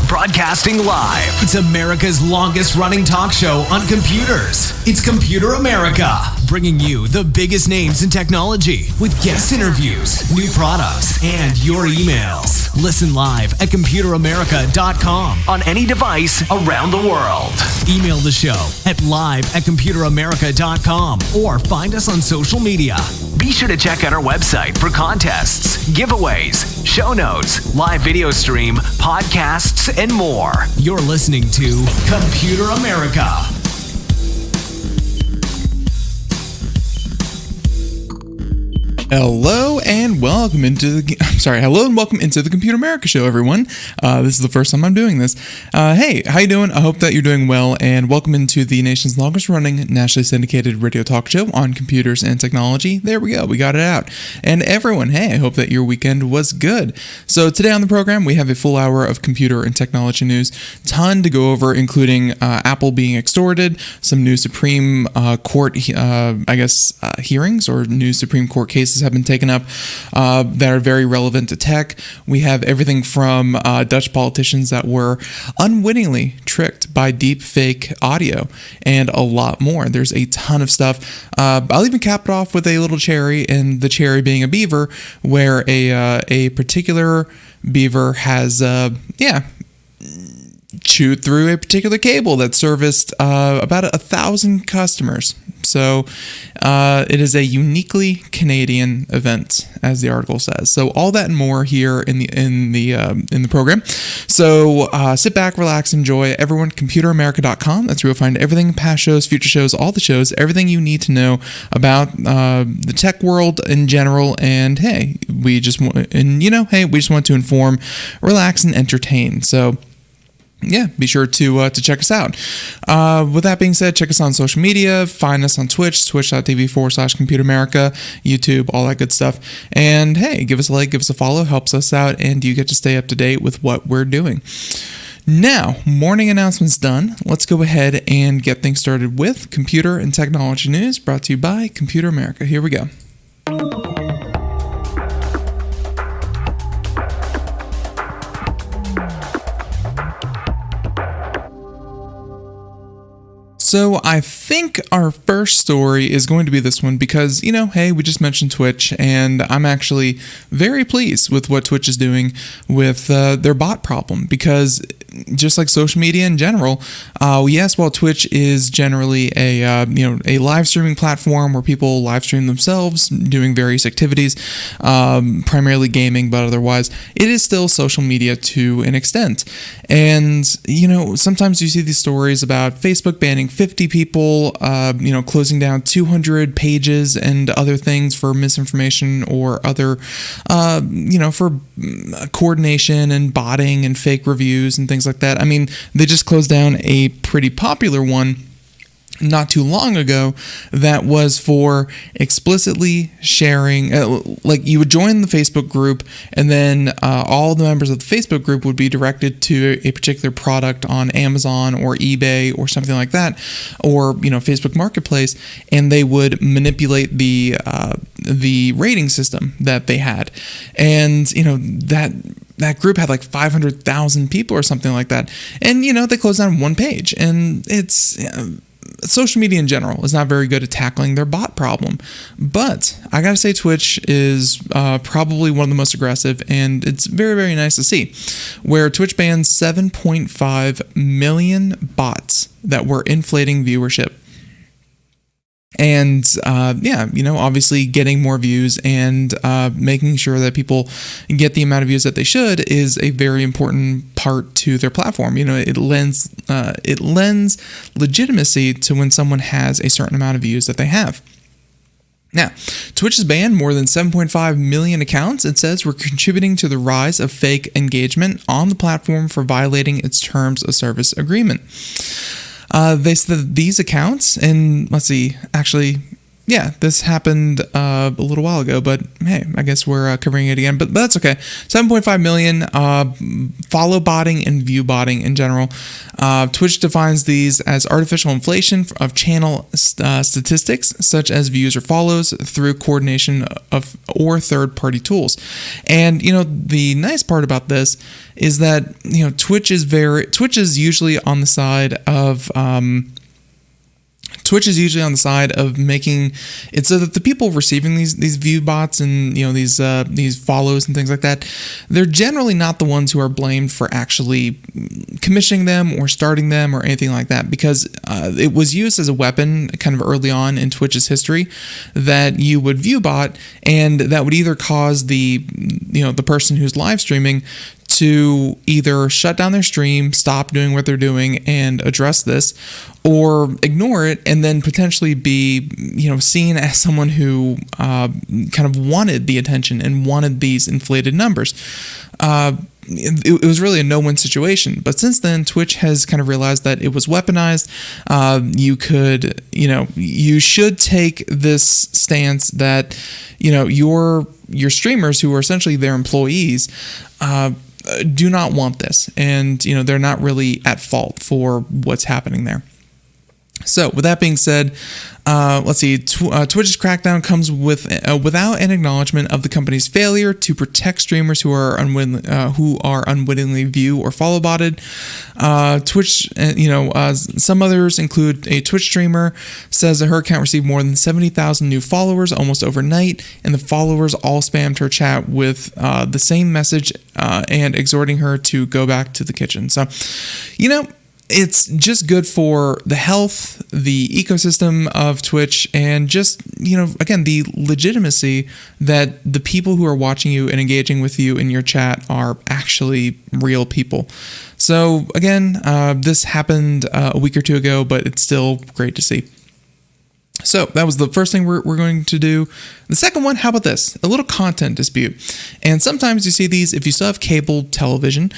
Broadcasting live. It's America's longest running talk show on computers. It's Computer America, bringing you the biggest names in technology with guest interviews, new products, and your emails. Listen live at computeramerica.com on any device around the world. Email the show at live@computeramerica.com or find us on social media. Be sure to check out our website for contests, giveaways, show notes, live video stream, podcasts, and more. You're listening to Computer America. Hello and welcome into the Computer America show, everyone. This is the first time I'm doing this. Hey, how you doing? I hope that you're doing well, and welcome into the nation's longest running nationally syndicated radio talk show on computers and technology. There we go. We got it out. And everyone, hey, I hope that your weekend was good. So today on the program, we have a full hour of computer and technology news. Ton to go over, including Apple being extorted, some new Supreme Court, hearings or new Supreme Court cases have been taken up that are very relevant to tech. We have everything from Dutch politicians that were unwittingly tricked by deep fake audio and a lot more. There's a ton of stuff. I'll even cap it off with a little cherry, and the cherry being a beaver, where a particular beaver has chewed through a particular cable that serviced about 1,000 customers. So it is a uniquely Canadian event, as the article says. So all that and more here in the program. So sit back, relax, enjoy. Everyone, computeramerica.com. That's where you'll find everything, past shows, future shows, all the shows, everything you need to know about the tech world in general. And hey, we just want to inform, relax, and entertain. So yeah, be sure to check us out. With that being said, check us on social media. Find us on Twitch, twitch.tv/computeramerica, YouTube, all that good stuff. And hey, give us a like, give us a follow, helps us out, and you get to stay up to date with what we're doing. Now, morning announcements done. Let's go ahead and get things started with computer and technology news, brought to you by Computer America. Here we go. So I think our first story is going to be this one because, hey, we just mentioned Twitch, and I'm actually very pleased with what Twitch is doing with their bot problem, because just like social media in general, yes, while Twitch is generally a live streaming platform where people live stream themselves doing various activities, primarily gaming, but otherwise it is still social media to an extent. And sometimes you see these stories about Facebook banning 50 people, closing down 200 pages and other things for misinformation or other, for coordination and botting and fake reviews and things like that. I mean, they just closed down a pretty popular one not too long ago that was for explicitly sharing, like you would join the Facebook group, and then all the members of the Facebook group would be directed to a particular product on Amazon or eBay or something like that, or Facebook Marketplace, and they would manipulate the rating system that they had, and that group had like 500,000 people or something like that, and they closed down one page, and it's social media in general is not very good at tackling their bot problem. But I gotta say, Twitch is probably one of the most aggressive, and it's very, very nice to see, where Twitch banned 7.5 million bots that were inflating viewership. And obviously getting more views and making sure that people get the amount of views that they should is a very important part to their platform. It lends legitimacy to when someone has a certain amount of views that they have. Now, Twitch has banned more than 7.5 million accounts. It says we're contributing to the rise of fake engagement on the platform for violating its terms of service agreement. They said that these accounts, and this happened a little while ago, but hey, I guess we're covering it again, but that's okay. 7.5 million follow botting and view botting in general. Twitch defines these as artificial inflation of channel statistics, such as views or follows, through coordination of or third-party tools. And the nice part about this is that Twitch is usually on the side of making it so that the people receiving these view bots and these follows and things like that, they're generally not the ones who are blamed for actually commissioning them or starting them or anything like that, because it was used as a weapon kind of early on in Twitch's history, that you would view bot and that would either cause the person who's live streaming to either shut down their stream, stop doing what they're doing and address this, or ignore it and then potentially be seen as someone who kind of wanted the attention and wanted these inflated numbers. It was really a no-win situation. But since then, Twitch has kind of realized that it was weaponized. You should take this stance that your streamers, who are essentially their employees, do not want this, and they're not really at fault for what's happening there. So with that being said, let's see. Twitch's crackdown comes without an acknowledgement of the company's failure to protect streamers who are unwittingly view or follow botted. Twitch, some others include a Twitch streamer says that her account received more than 70,000 new followers almost overnight, and the followers all spammed her chat with the same message and exhorting her to go back to the kitchen. So, it's just good for the health, the ecosystem of Twitch, and just, again, the legitimacy that the people who are watching you and engaging with you in your chat are actually real people. So, again, this happened a week or two ago, but it's still great to see. So that was the first thing we're going to do. The second one, how about this? A little content dispute. And sometimes you see these if you still have cable television,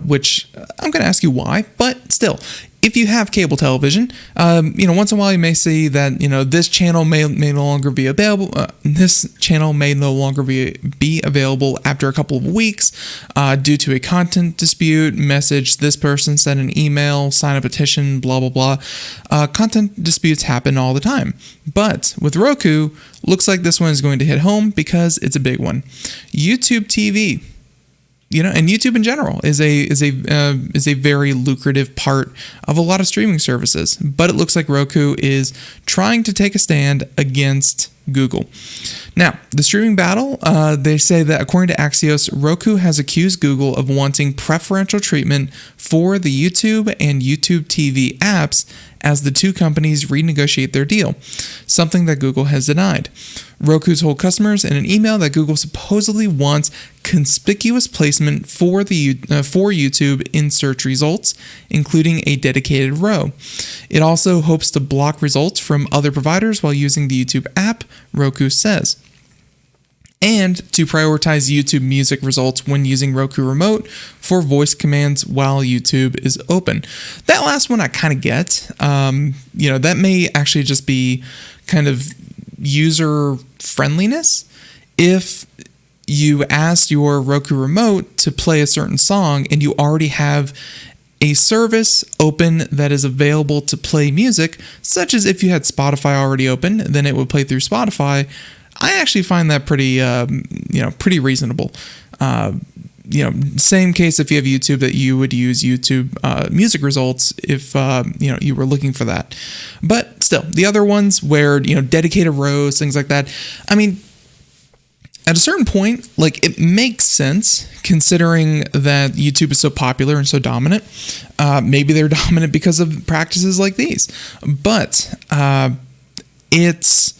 which I'm going to ask you why, but still, if you have cable television, once in a while you may see that, this channel may no longer be available. This channel may no longer be available after a couple of weeks due to a content dispute, message this person, send an email, sign a petition, blah, blah, blah. Content disputes happen all the time. But with Roku, looks like this one is going to hit home because it's a big one. YouTube TV. And YouTube in general is a very lucrative part of a lot of streaming services. But it looks like Roku is trying to take a stand against Google. Now, the streaming battle, they say that according to Axios, Roku has accused Google of wanting preferential treatment for the YouTube and YouTube TV apps as the two companies renegotiate their deal, something that Google has denied. Roku told customers in an email that Google supposedly wants conspicuous placement for YouTube in search results, including a dedicated row. It also hopes to block results from other providers while using the YouTube app, Roku says, and to prioritize YouTube music results when using Roku Remote for voice commands while YouTube is open. That last one I kind of get. That may actually just be kind of user friendliness. If you ask your Roku Remote to play a certain song and you already have a service open that is available to play music, such as if you had Spotify already open, then it would play through Spotify. I actually find that pretty reasonable. Same case if you have YouTube, that you would use YouTube music results if you were looking for that. But still, the other ones where dedicated rows, things like that. I mean, at a certain point, it makes sense considering that YouTube is so popular and so dominant. Maybe they're dominant because of practices like these, but It's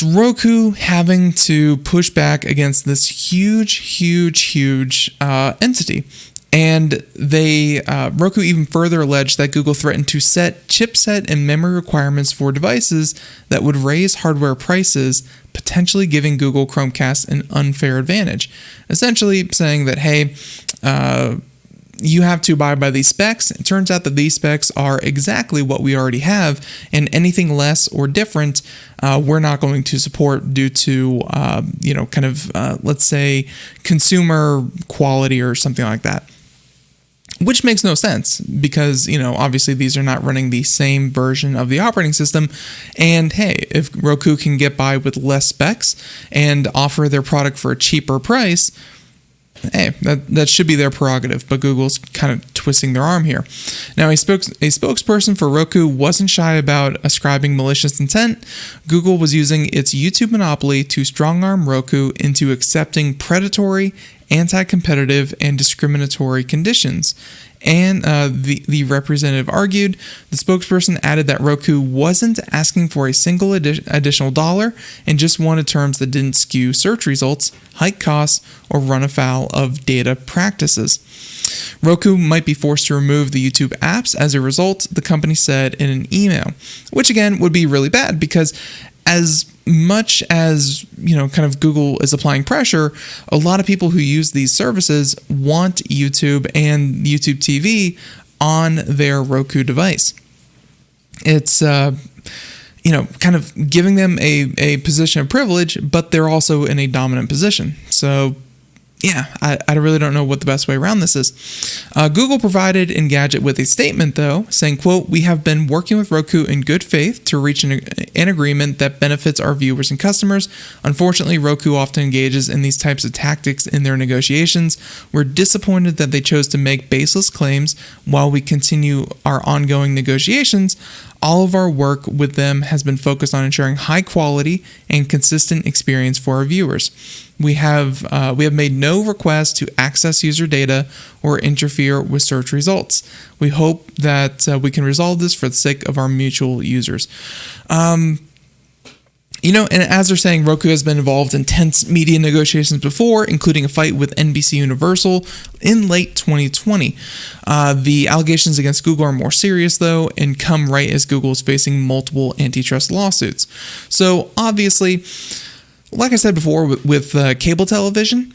Roku having to push back against this huge entity. And Roku even further alleged that Google threatened to set chipset and memory requirements for devices that would raise hardware prices, potentially giving Google Chromecast an unfair advantage. Essentially saying that, hey, you have to abide by these specs. It turns out that these specs are exactly what we already have, and anything less or different, we're not going to support due to, let's say, consumer quality or something like that. Which makes no sense because, obviously these are not running the same version of the operating system. And hey, if Roku can get by with less specs and offer their product for a cheaper price, hey, that should be their prerogative, but Google's kind of twisting their arm here. Now, a spokesperson for Roku wasn't shy about ascribing malicious intent. Google was using its YouTube monopoly to strong-arm Roku into accepting predatory, anti-competitive, and discriminatory conditions. And the representative argued. The spokesperson added that Roku wasn't asking for a single additional dollar and just wanted terms that didn't skew search results, hike costs, or run afoul of data practices. Roku might be forced to remove the YouTube apps as a result, the company said in an email, which again would be really bad because as much as, kind of Google is applying pressure, a lot of people who use these services want YouTube and YouTube TV on their Roku device. It's, kind of giving them a position of privilege, but they're also in a dominant position. So, yeah, I really don't know what the best way around this is. Google provided Engadget with a statement, though, saying, quote, "We have been working with Roku in good faith to reach an agreement that benefits our viewers and customers. Unfortunately, Roku often engages in these types of tactics in their negotiations. We're disappointed that they chose to make baseless claims while we continue our ongoing negotiations. All of our work with them has been focused on ensuring high quality and consistent experience for our viewers. We have made no request to access user data or interfere with search results. We hope that we can resolve this for the sake of our mutual users." And as they're saying, Roku has been involved in tense media negotiations before, including a fight with NBC Universal in late 2020. The allegations against Google are more serious, though, and come right as Google is facing multiple antitrust lawsuits. So, obviously, like I said before, with cable television,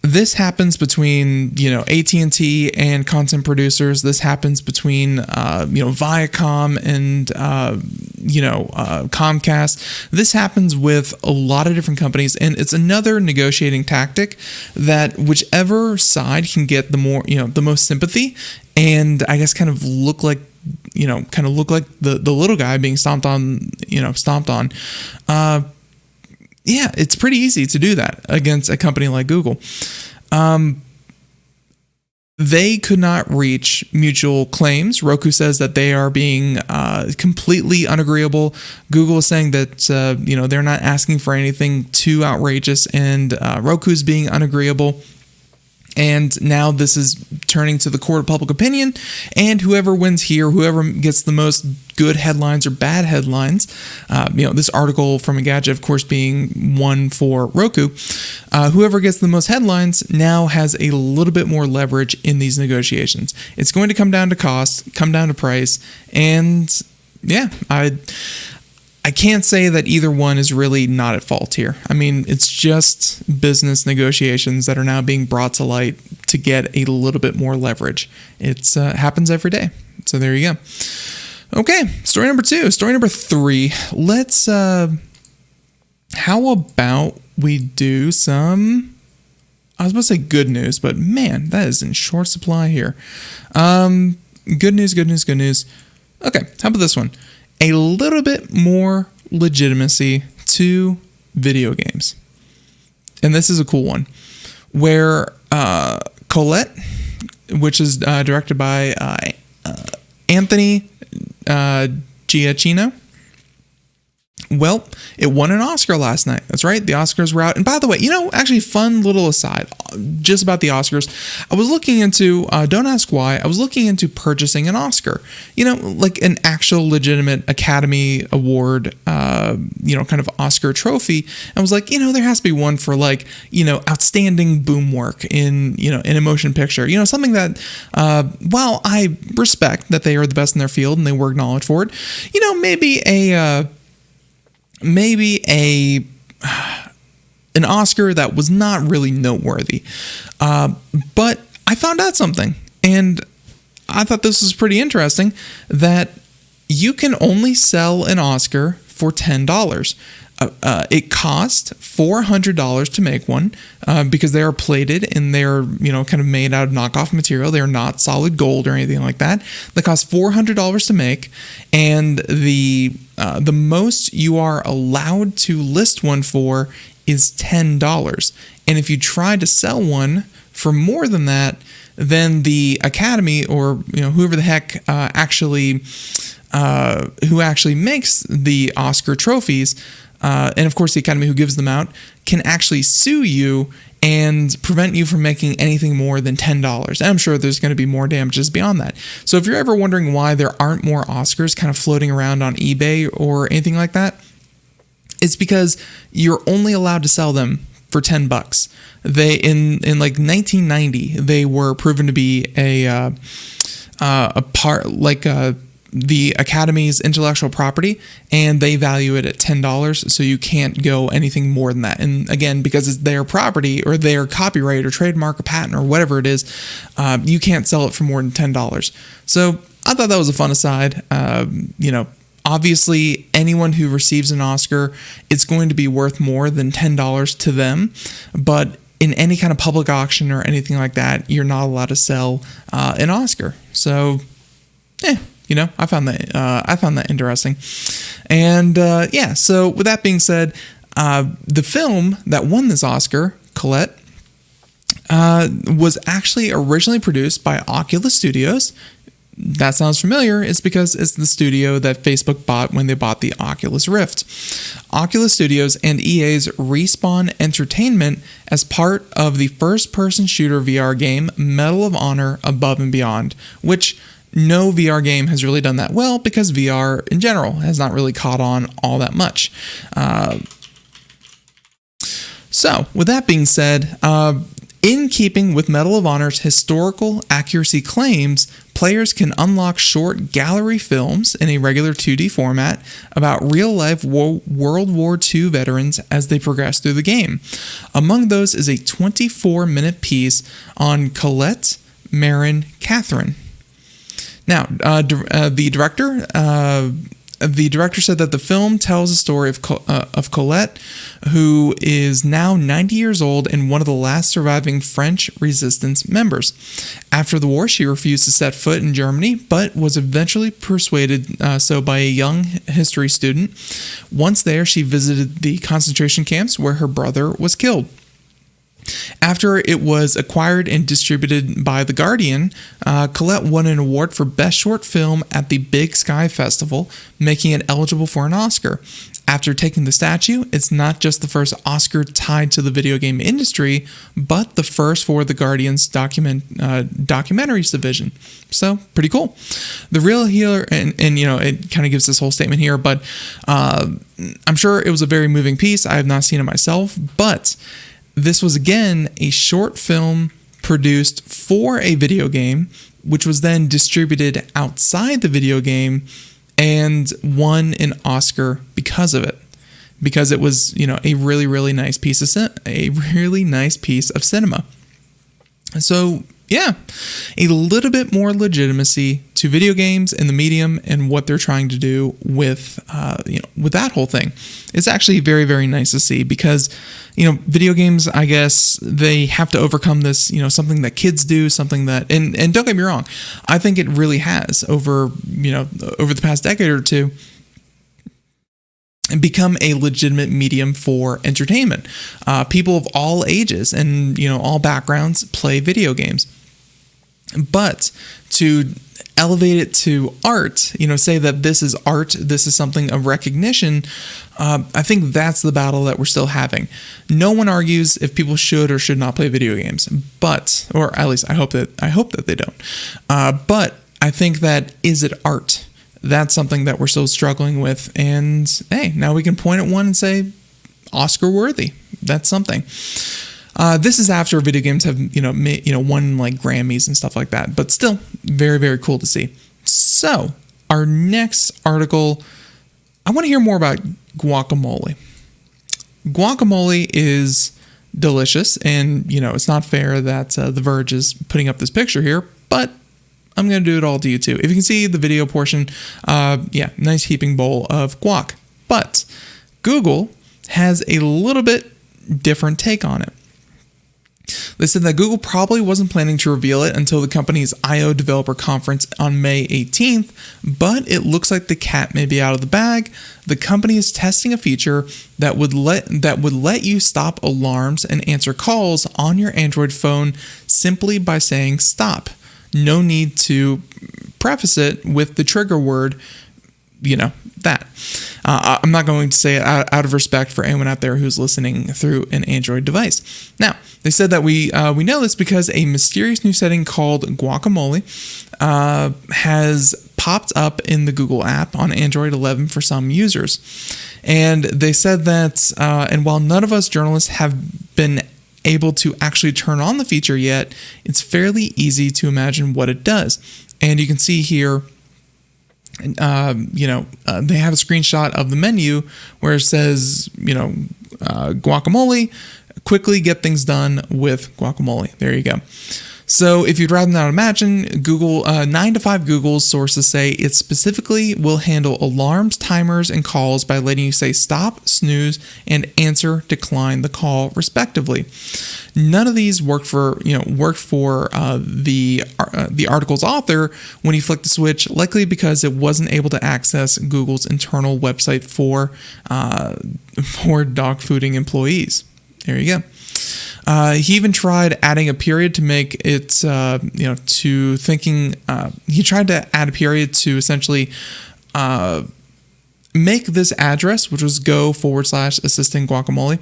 this happens between, AT&T and content producers. This happens between, Viacom and, Comcast. This happens with a lot of different companies, and it's another negotiating tactic that whichever side can get the most sympathy, and I guess kind of look like the little guy being stomped on. Yeah, it's pretty easy to do that against a company like Google. They could not reach mutual claims. Roku says that they are being completely unagreeable. Google is saying that they're not asking for anything too outrageous, and Roku's being unagreeable. And now this is turning to the court of public opinion, and whoever wins here, whoever gets the most good headlines or bad headlines, this article from Engadget, of course, being one for Roku, whoever gets the most headlines now has a little bit more leverage in these negotiations. It's going to come down to cost, come down to price, and yeah, I can't say that either one is really not at fault here. I mean, it's just business negotiations that are now being brought to light to get a little bit more leverage. It happens every day. So there you go. Okay, story number 2. Story number 3. Let's, how about we do some, I was about to say good news, but man, that is in short supply here. Good news. Okay, how about this one? A little bit more legitimacy to video games. And this is a cool one, where Colette, which is directed by Anthony Giacchino, Well, it won an Oscar last night. That's right. The Oscars were out. And by the way, actually fun little aside just about the Oscars. I was looking into, don't ask why, I was looking into purchasing an Oscar, like an actual legitimate Academy Award, kind of Oscar trophy. I was like, there has to be one for like, outstanding boom work in a motion picture, something that, while I respect that they are the best in their field and they were acknowledged for it, maybe an Oscar that was not really noteworthy. But I found out something, and I thought this was pretty interesting, that you can only sell an Oscar for $10. It costs $400 to make one because they are plated and they're kind of made out of knockoff material. They're not solid gold or anything like that. They cost $400 to make, and the most you are allowed to list one for is $10. And if you try to sell one for more than that, then the Academy or whoever the heck who actually makes the Oscar trophies, and of course the Academy who gives them out, can actually sue you and prevent you from making anything more than $10. And I'm sure there's going to be more damages beyond that. So if you're ever wondering why there aren't more Oscars kind of floating around on eBay or anything like that, it's because you're only allowed to sell them for $10. They in like 1990 they were proven to be a part like the Academy's intellectual property, and they value it at $10, so you can't go anything more than that. And again, because it's their property or their copyright or trademark or patent or whatever it is, you can't sell it for more than $10. So I thought that was a fun aside. Obviously, anyone who receives an Oscar, it's going to be worth more than $10 to them, but in any kind of public auction or anything like that, you're not allowed to sell an Oscar. So, I found that interesting. And so with that being said, the film that won this Oscar, Colette, was actually originally produced by Oculus Studios. That sounds familiar. It's because it's the studio that Facebook bought when they bought the Oculus Rift. Oculus Studios and EA's Respawn Entertainment as part of the first-person shooter VR game Medal of Honor Above and Beyond, which no VR game has really done that well because VR in general has not really caught on all that much. So, with that being said, in keeping with Medal of Honor's historical accuracy claims, players can unlock short gallery films in a regular 2D format about real-life World War II veterans as they progress through the game. Among those is a 24-minute piece on Colette Marin Catherine. Now, the director said that the film tells the story of Colette, who is now 90 years old and one of the last surviving French resistance members. After the war, she refused to set foot in Germany, but was eventually persuaded so by a young history student. Once there, she visited the concentration camps where her brother was killed. After it was acquired and distributed by The Guardian, Colette won an award for Best Short Film at the Big Sky Festival, making it eligible for an Oscar. After taking the statue, it's not just the first Oscar tied to the video game industry, but the first for The Guardian's documentaries division. So, pretty cool. The real healer, and it kind of gives this whole statement here, but I'm sure it was a very moving piece. I have not seen it myself, but this was, again, a short film produced for a video game, which was then distributed outside the video game and won an Oscar because of it. Because it was, a really, really nice piece of cinema. So, yeah, a little bit more legitimacy to video games and the medium and what they're trying to do with that whole thing. It's actually very, very nice to see because, video games, I guess they have to overcome this, something that kids do, something that, and don't get me wrong, I think it really has over the past decade or two, and become a legitimate medium for entertainment. People of all ages and all backgrounds play video games. But to elevate it to art, say that this is art, this is something of recognition. I think that's the battle that we're still having. No one argues if people should or should not play video games, or at least I hope that they don't. But I think that, is it art? That's something that we're still struggling with. And hey, now we can point at one and say, Oscar worthy. That's something. This is after video games have, won like Grammys and stuff like that, but still very, very cool to see. So our next article, I want to hear more about guacamole. Guacamole is delicious, and, it's not fair that The Verge is putting up this picture here, but I'm going to do it all to you too. If you can see the video portion, nice heaping bowl of guac. But Google has a little bit different take on it. They said that Google probably wasn't planning to reveal it until the company's I/O developer conference on May 18th, but it looks like the cat may be out of the bag. The company is testing a feature that would let you stop alarms and answer calls on your Android phone simply by saying stop. No need to preface it with the trigger word, that. I'm not going to say it out of respect for anyone out there who's listening through an Android device. Now, they said that we know this because a mysterious new setting called Guacamole has popped up in the Google app on Android 11 for some users. And they said that, and while none of us journalists have been able to actually turn on the feature yet, it's fairly easy to imagine what it does. And you can see here, they have a screenshot of the menu where it says, guacamole, quickly get things done with guacamole. There you go. So if you'd rather not imagine, Google 9 to 5 Google's sources say it specifically will handle alarms, timers, and calls by letting you say stop, snooze, and answer, decline the call, respectively. None of these worked for the article's author when he flicked the switch, likely because it wasn't able to access Google's internal website for dog fooding employees. There you go. He even tried adding a period to make it, he tried to add a period to essentially make this address, which was go/assistant guacamole,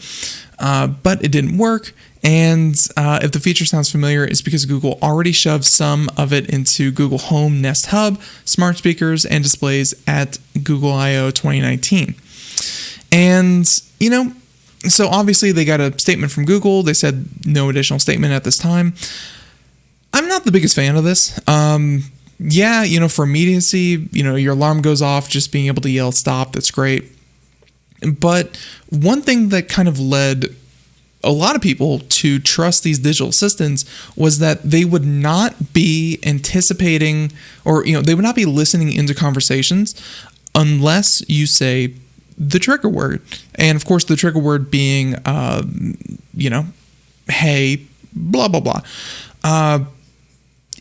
but it didn't work. And if the feature sounds familiar, it's because Google already shoved some of it into Google Home, Nest Hub, smart speakers, and displays at Google I/O 2019. And, so obviously they got a statement from Google. They said no additional statement at this time. I'm not the biggest fan of this. For immediacy, your alarm goes off, just being able to yell stop, that's great. But one thing that kind of led a lot of people to trust these digital assistants was that they would not be anticipating, or they would not be listening into conversations unless you say the trigger word. And of course the trigger word being hey, blah blah blah.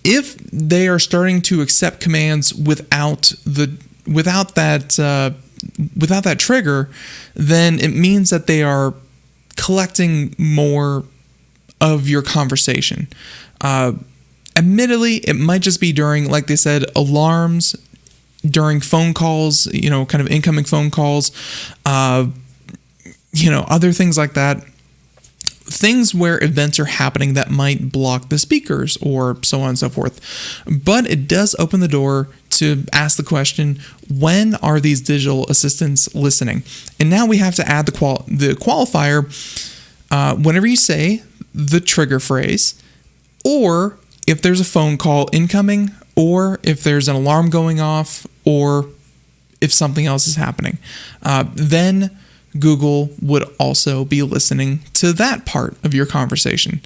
If they are starting to accept commands without that trigger, then it means that they are collecting more of your conversation. Admittedly, it might just be during, like they said, alarms, during phone calls, kind of incoming phone calls, other things like that. Things where events are happening that might block the speakers or so on and so forth. But it does open the door to ask the question, when are these digital assistants listening? And now we have to add the qualifier whenever you say the trigger phrase, or if there's a phone call incoming, or if there's an alarm going off, or if something else is happening. Then Google would also be listening to that part of your conversation.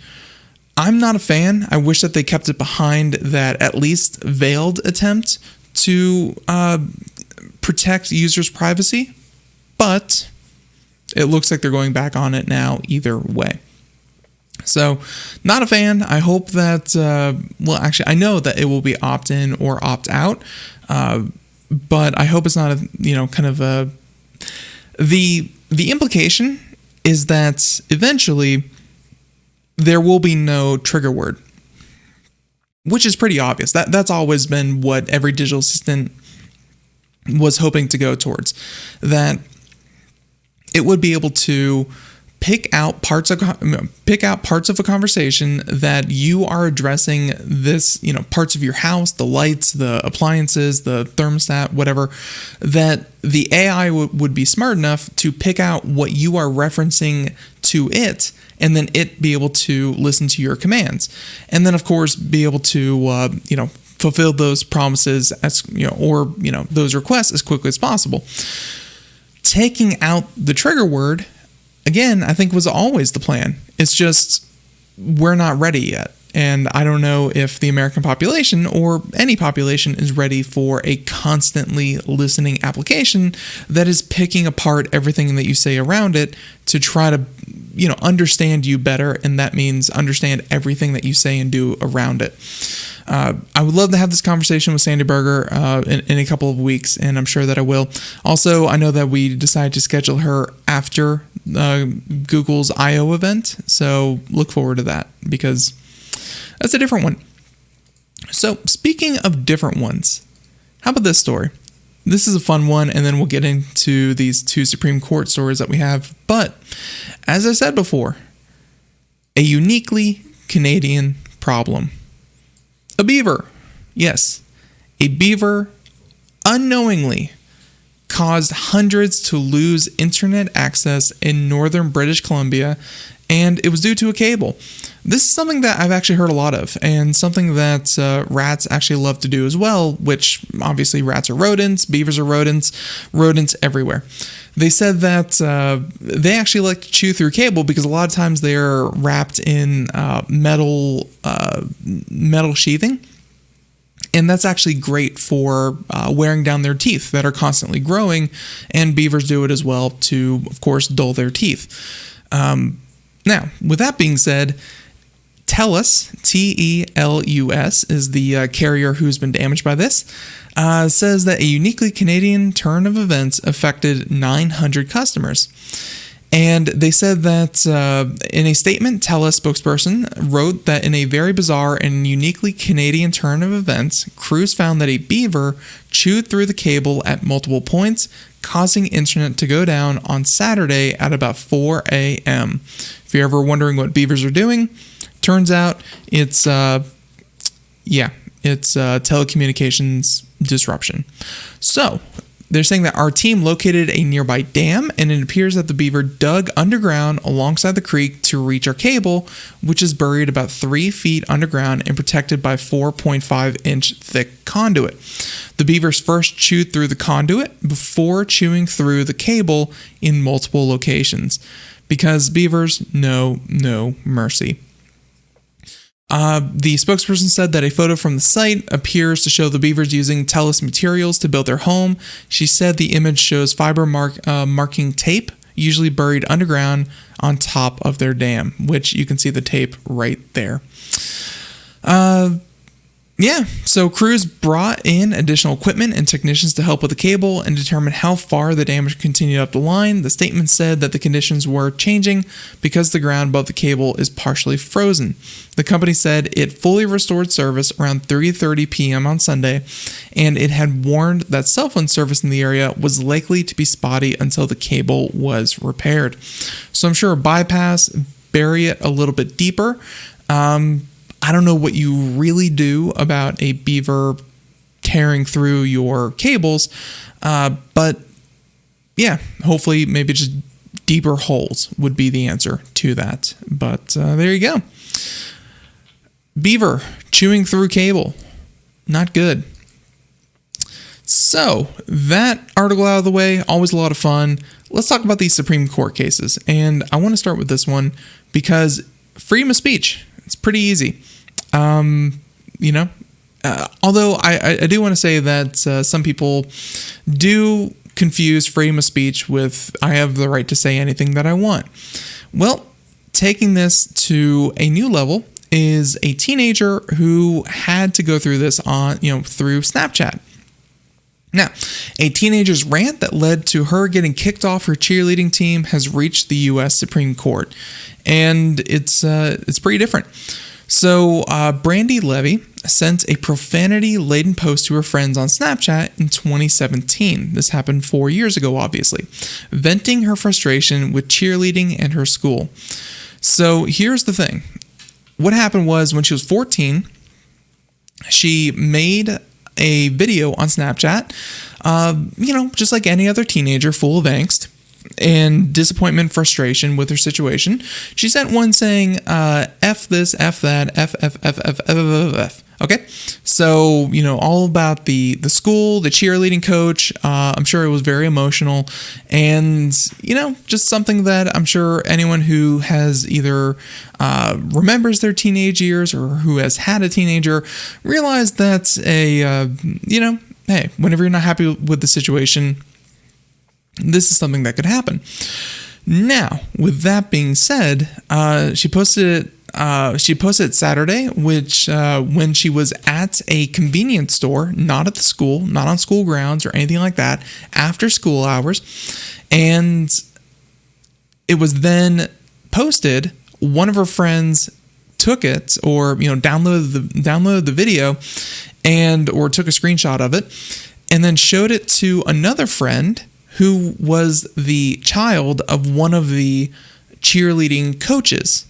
I'm not a fan. I wish that they kept it behind that at least veiled attempt to protect users' privacy, but it looks like they're going back on it now either way. So, not a fan. I hope that, I know that it will be opt-in or opt-out, but I hope it's not the implication is that eventually there will be no trigger word. which is pretty obvious. That's always been what every digital assistant was hoping to go towards, that it would be able to pick out parts of a conversation that you are addressing, this, parts of your house, the lights, the appliances, the thermostat, whatever, that the AI would be smart enough to pick out what you are referencing to it, and then it be able to listen to your commands, and then of course be able to fulfill those promises as those requests as quickly as possible. Taking out the trigger word, again, I think was always the plan. It's just we're not ready yet. And I don't know if the American population or any population is ready for a constantly listening application that is picking apart everything that you say around it to try to, understand you better. And that means understand everything that you say and do around it. I would love to have this conversation with Sandy Berger in a couple of weeks, and I'm sure that I will. Also, I know that we decided to schedule her after Google's I/O event, so look forward to that, because that's a different one. So, speaking of different ones, how about this story? This is a fun one, and then we'll get into these two Supreme Court stories that we have. But, as I said before, a uniquely Canadian problem. A beaver. Yes, a beaver unknowingly caused hundreds to lose internet access in northern British Columbia, and it was due to a cable. This is something that I've actually heard a lot of, and something that rats actually love to do as well, which obviously rats are rodents, beavers are rodents everywhere. They said that they actually like to chew through cable because a lot of times they're wrapped in metal sheathing. And that's actually great for wearing down their teeth that are constantly growing, and beavers do it as well to, of course, dull their teeth. Now, with that being said, TELUS, T-E-L-U-S, is the carrier who's been damaged by this, says that a uniquely Canadian turn of events affected 900 customers. And they said that in a statement, TELUS spokesperson wrote that in a very bizarre and uniquely Canadian turn of events, crews found that a beaver chewed through the cable at multiple points, causing internet to go down on Saturday at about 4 a.m. If you're ever wondering what beavers are doing, turns out it's telecommunications disruption. So they're saying that our team located a nearby dam, and it appears that the beaver dug underground alongside the creek to reach our cable, which is buried about 3 feet underground and protected by 4.5-inch thick conduit. The beavers first chewed through the conduit before chewing through the cable in multiple locations, because beavers know no mercy. The spokesperson said that a photo from the site appears to show the beavers using TELUS materials to build their home. She said the image shows fiber marking tape, usually buried underground on top of their dam, which you can see the tape right there. So crews brought in additional equipment and technicians to help with the cable and determine how far the damage continued up the line. The statement said that the conditions were changing because the ground above the cable is partially frozen. The company said it fully restored service around 3:30 p.m. on Sunday, and it had warned that cell phone service in the area was likely to be spotty until the cable was repaired. So I'm sure a bypass, bury it a little bit deeper. I don't know what you really do about a beaver tearing through your cables, but yeah, hopefully maybe just deeper holes would be the answer to that. But there you go. Beaver chewing through cable. Not good. So that article out of the way, always a lot of fun. Let's talk about these Supreme Court cases. And I want to start with this one because freedom of speech, it's pretty easy. Although I do want to say that some people do confuse freedom of speech with I have the right to say anything that I want. Well, taking this to a new level is a teenager who had to go through this through Snapchat. Now, a teenager's rant that led to her getting kicked off her cheerleading team has reached the U.S. Supreme Court, and it's pretty different. So, Brandy Levy sent a profanity-laden post to her friends on Snapchat in 2017. This happened 4 years ago, obviously, venting her frustration with cheerleading and her school. So, here's the thing. What happened was when she was 14, she made a video on Snapchat, just like any other teenager, full of angst and disappointment, frustration with her situation. She sent one saying, F this, F that, F, F, F, F, F, F, F. Okay, so, all about the school, the cheerleading coach. I'm sure it was very emotional and, just something that I'm sure anyone who has either remembers their teenage years or who has had a teenager realized that's hey, whenever you're not happy with the situation, this is something that could happen. Now, with that being said, she posted it Saturday, which when she was at a convenience store, not at the school, not on school grounds or anything like that, after school hours, and it was then posted. One of her friends took it, or downloaded the video, or took a screenshot of it, and then showed it to another friend who was the child of one of the cheerleading coaches.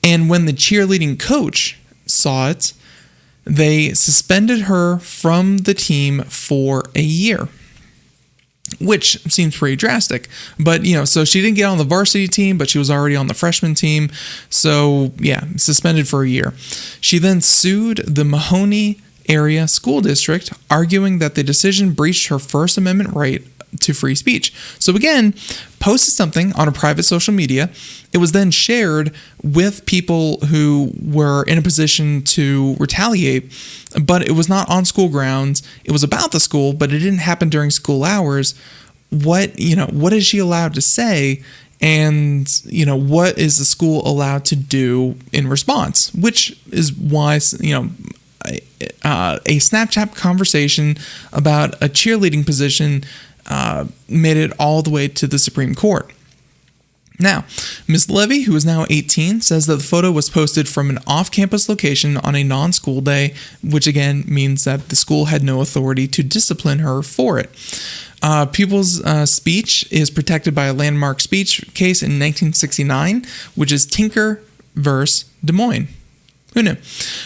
And when the cheerleading coach saw it, they suspended her from the team for a year, which seems pretty drastic. But, so she didn't get on the varsity team, but she was already on the freshman team. So, yeah, suspended for a year. She then sued the Mahoney Area School District, arguing that the decision breached her First Amendment right to free speech. So again, posted something on a private social media. It was then shared with people who were in a position to retaliate, but it was not on school grounds. It was about the school, but it didn't happen during school hours. What is she allowed to say? And, what is the school allowed to do in response? Which is why, a Snapchat conversation about a cheerleading position made it all the way to the Supreme Court. Now, Ms. Levy, who is now 18, says that the photo was posted from an off-campus location on a non-school day, which again means that the school had no authority to discipline her for it. Pupils' speech is protected by a landmark speech case in 1969, which is Tinker vs. Des Moines. Who knew?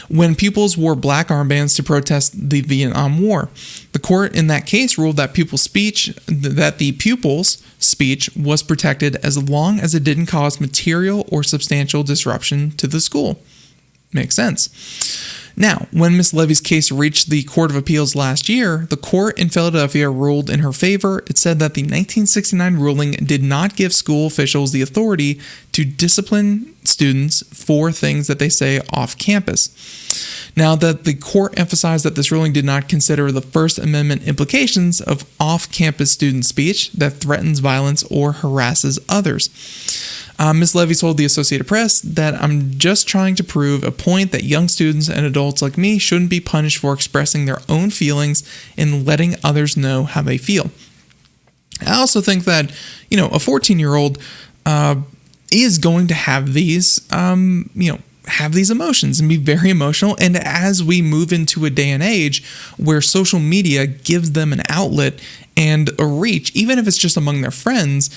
When pupils wore black armbands to protest the Vietnam War. The court in that case ruled that the pupil's speech was protected as long as it didn't cause material or substantial disruption to the school. Makes sense. Now, when Ms. Levy's case reached the Court of Appeals last year, the court in Philadelphia ruled in her favor. It said that the 1969 ruling did not give school officials the authority to discipline students for things that they say off campus. Now, that the court emphasized that this ruling did not consider the First Amendment implications of off-campus student speech that threatens violence or harasses others. Ms. Levy told the Associated Press that I'm just trying to prove a point that young students and adults like me shouldn't be punished for expressing their own feelings and letting others know how they feel. I also think that, a 14-year-old is going to have these, have these emotions and be very emotional. And as we move into a day and age where social media gives them an outlet and a reach, even if it's just among their friends,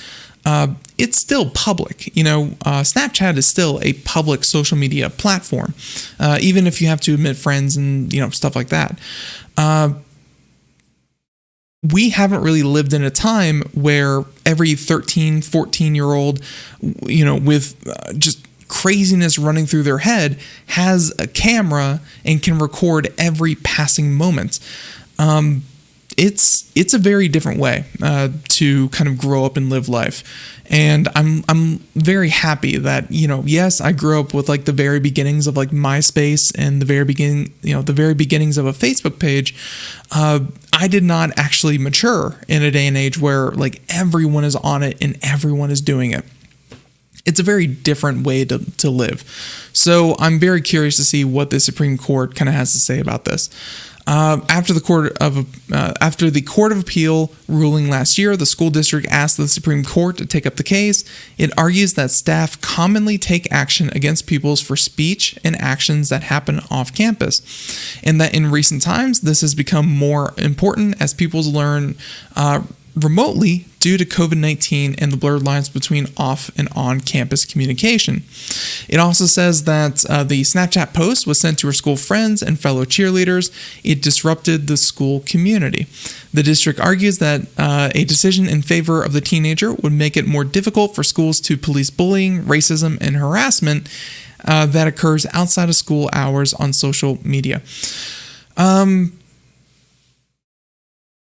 it's still public. Snapchat is still a public social media platform, even if you have to admit friends and, stuff like that. We haven't really lived in a time where every 13, 14-year-old, with just craziness running through their head has a camera and can record every passing moment. It's a very different way to kind of grow up and live life. And I'm very happy that, yes, I grew up with like the very beginnings of like MySpace and the very beginnings of a Facebook page. I did not actually mature in a day and age where like everyone is on it and everyone is doing it. It's a very different way to live. So I'm very curious to see what the Supreme Court kind of has to say about this. After the Court of Appeal ruling last year, the school district asked the Supreme Court to take up the case. It argues that staff commonly take action against pupils for speech and actions that happen off campus, and that in recent times this has become more important as pupils learn remotely due to COVID-19 and the blurred lines between off and on-campus communication. It also says that the Snapchat post was sent to her school friends and fellow cheerleaders. It disrupted the school community. The district argues that a decision in favor of the teenager would make it more difficult for schools to police bullying, racism, and harassment that occurs outside of school hours on social media.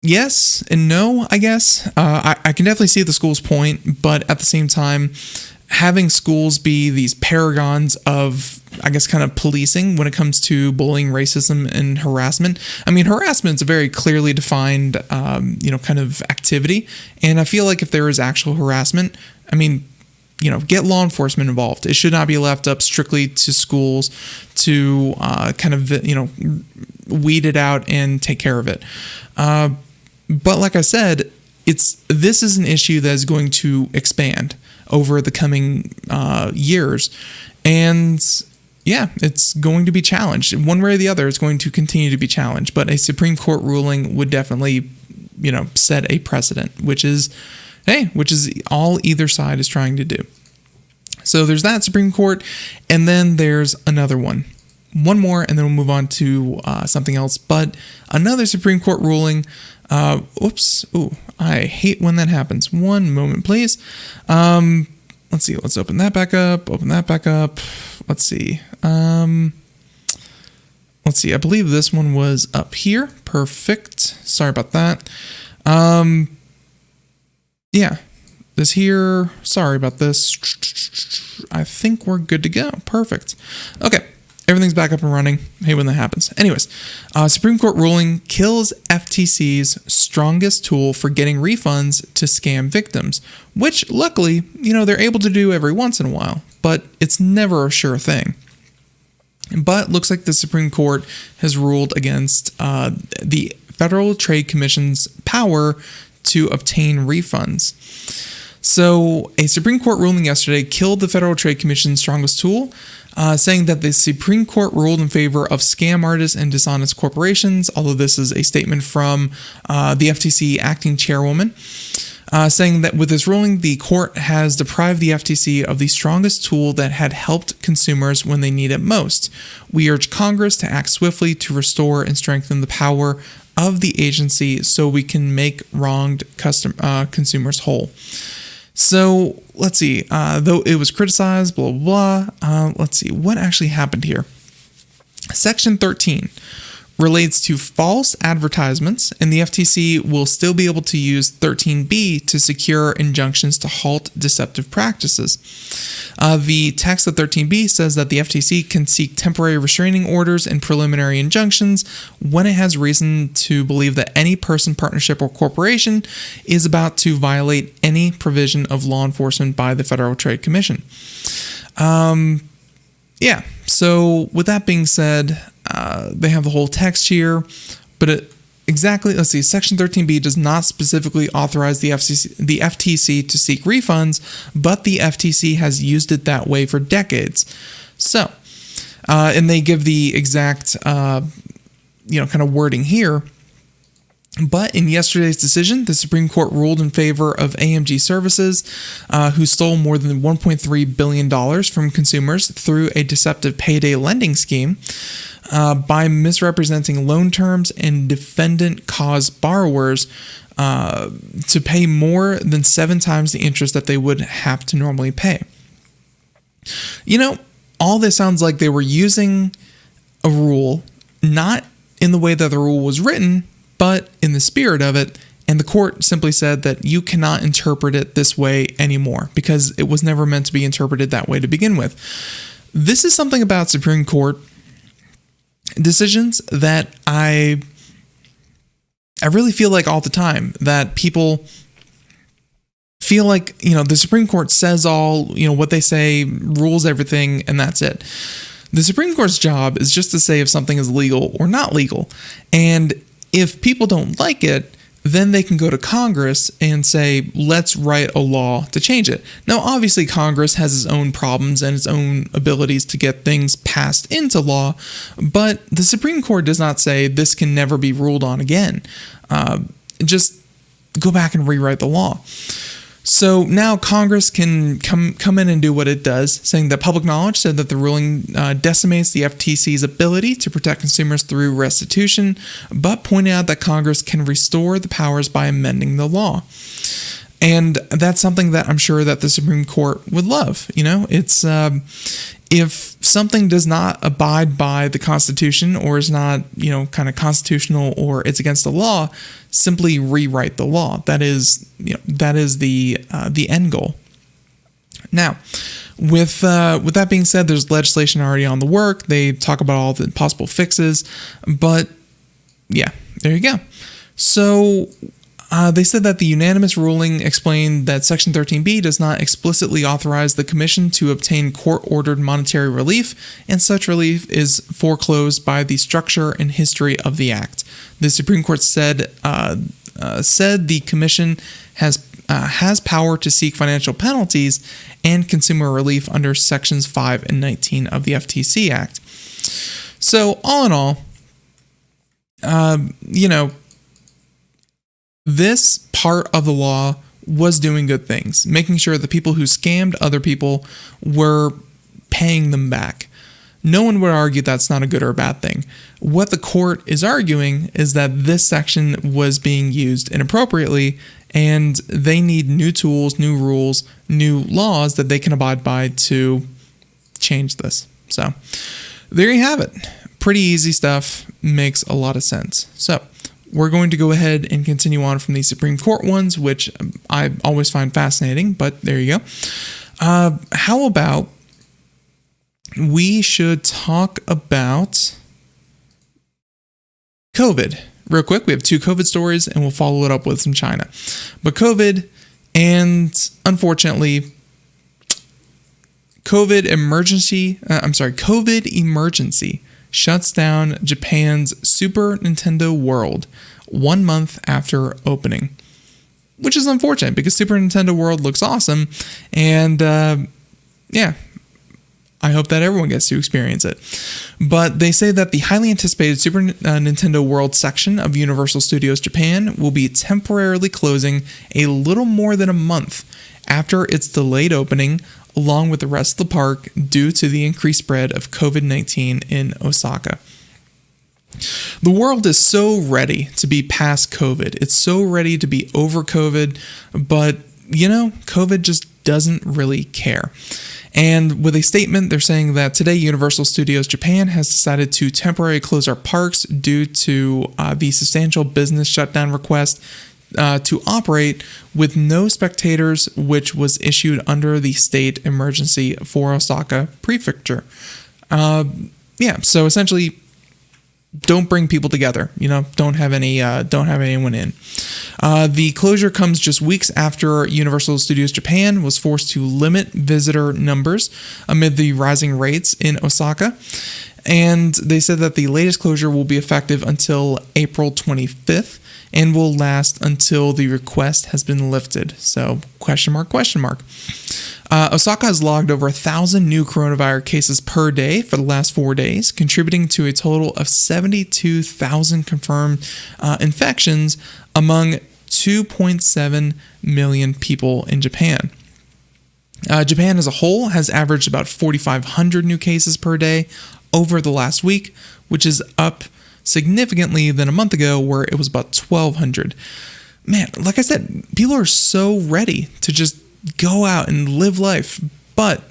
Yes and no, I guess. I can definitely see the school's point, but at the same time, having schools be these paragons of, I guess, kind of policing when it comes to bullying, racism, and harassment. I mean, harassment is a very clearly defined, kind of activity. And I feel like if there is actual harassment, I mean, get law enforcement involved. It should not be left up strictly to schools to weed it out and take care of it. But like I said, this is an issue that is going to expand over the coming years. And yeah, it's going to be challenged. One way or the other, it's going to continue to be challenged. But a Supreme Court ruling would definitely, set a precedent, which is all either side is trying to do. So there's that Supreme Court, and then there's another one. One more, and then we'll move on to something else. But another Supreme Court ruling. I hate when that happens. One moment, please. Let's see. Let's open that back up. Let's see. I believe this one was up here. Perfect. Sorry about that. This here. Sorry about this. I think we're good to go. Perfect. Okay. Everything's back up and running. Hey, when that happens. Anyways, Supreme Court ruling kills FTC's strongest tool for getting refunds to scam victims, which luckily, they're able to do every once in a while, but it's never a sure thing. But looks like the Supreme Court has ruled against the Federal Trade Commission's power to obtain refunds. So a Supreme Court ruling yesterday killed the Federal Trade Commission's strongest tool, saying that the Supreme Court ruled in favor of scam artists and dishonest corporations, although this is a statement from the FTC acting chairwoman, saying that with this ruling, the court has deprived the FTC of the strongest tool that had helped consumers when they need it most. We urge Congress to act swiftly to restore and strengthen the power of the agency so we can make wronged consumers whole. So let's see, though it was criticized, blah, blah, blah. Let's see, what actually happened here? Section 13 relates to false advertisements, and the FTC will still be able to use 13B to secure injunctions to halt deceptive practices. The text of 13B says that the FTC can seek temporary restraining orders and preliminary injunctions when it has reason to believe that any person, partnership, or corporation is about to violate any provision of law enforcement by the Federal Trade Commission. So with that being said, they have the whole text here, but let's see, Section 13B does not specifically authorize the FTC to seek refunds, but the FTC has used it that way for decades. So, and they give the exact, kind of wording here. But in yesterday's decision, the Supreme Court ruled in favor of AMG Services, who stole more than $1.3 billion from consumers through a deceptive payday lending scheme by misrepresenting loan terms, and defendant caused borrowers to pay more than 7 times the interest that they would have to normally pay. All this sounds like they were using a rule, not in the way that the rule was written, but in the spirit of it, and the court simply said that you cannot interpret it this way anymore because it was never meant to be interpreted that way to begin with. This is something about Supreme Court decisions that I really feel like all the time, that people feel like, the Supreme Court says all, what they say, rules everything, and that's it. The Supreme Court's job is just to say if something is legal or not legal. And if people don't like it, then they can go to Congress and say, let's write a law to change it. Now, obviously, Congress has its own problems and its own abilities to get things passed into law, but the Supreme Court does not say this can never be ruled on again. Just go back and rewrite the law. So now Congress can come in and do what it does, saying that public knowledge said that the ruling decimates the FTC's ability to protect consumers through restitution, but pointing out that Congress can restore the powers by amending the law. And that's something that I'm sure that the Supreme Court would love. It's if something does not abide by the Constitution or is not, kind of constitutional or it's against the law, simply rewrite the law. That is the end goal. Now, with that being said, there's legislation already on the work. They talk about all the possible fixes, but yeah, there you go. So they said that the unanimous ruling explained that Section 13B does not explicitly authorize the Commission to obtain court-ordered monetary relief, and such relief is foreclosed by the structure and history of the Act. The Supreme Court said the Commission has power to seek financial penalties and consumer relief under Sections 5 and 19 of the FTC Act. So, all in all, this part of the law was doing good things, making sure that people who scammed other people were paying them back. No one would argue that's not a good or a bad thing. What the court is arguing is that this section was being used inappropriately, and they need new tools, new rules, new laws that they can abide by to change this. So there you have it. Pretty easy stuff. Makes a lot of sense. So we're going to go ahead and continue on from the Supreme Court ones, which I always find fascinating, but there you go. How about we should talk about COVID real quick. We have 2 COVID stories, and we'll follow it up with some China. But COVID, and unfortunately, COVID emergency shuts down Japan's Super Nintendo World 1 month after opening, which is unfortunate because Super Nintendo World looks awesome, and I hope that everyone gets to experience it. But they say that the highly anticipated Super Nintendo World section of Universal Studios Japan will be temporarily closing a little more than a month after its delayed opening, along with the rest of the park, due to the increased spread of COVID-19 in Osaka. The world is so ready to be past COVID. It's so ready to be over COVID, but, COVID just doesn't really care. And with a statement, they're saying that today Universal Studios Japan has decided to temporarily close our parks due to the substantial business shutdown request to operate with no spectators, which was issued under the state emergency for Osaka Prefecture. So essentially, don't bring people together. Don't have anyone in. The closure comes just weeks after Universal Studios Japan was forced to limit visitor numbers amid the rising rates in Osaka. And they said that the latest closure will be effective until April 25th and will last until the request has been lifted. So, question mark. Osaka has logged over 1,000 new coronavirus cases per day for the last 4 days, contributing to a total of 72,000 confirmed infections among 2.7 million people in Japan. Japan as a whole has averaged about 4,500 new cases per day over the last week, which is up significantly than a month ago where it was about 1,200. Man, like I said, people are so ready to just go out and live life, but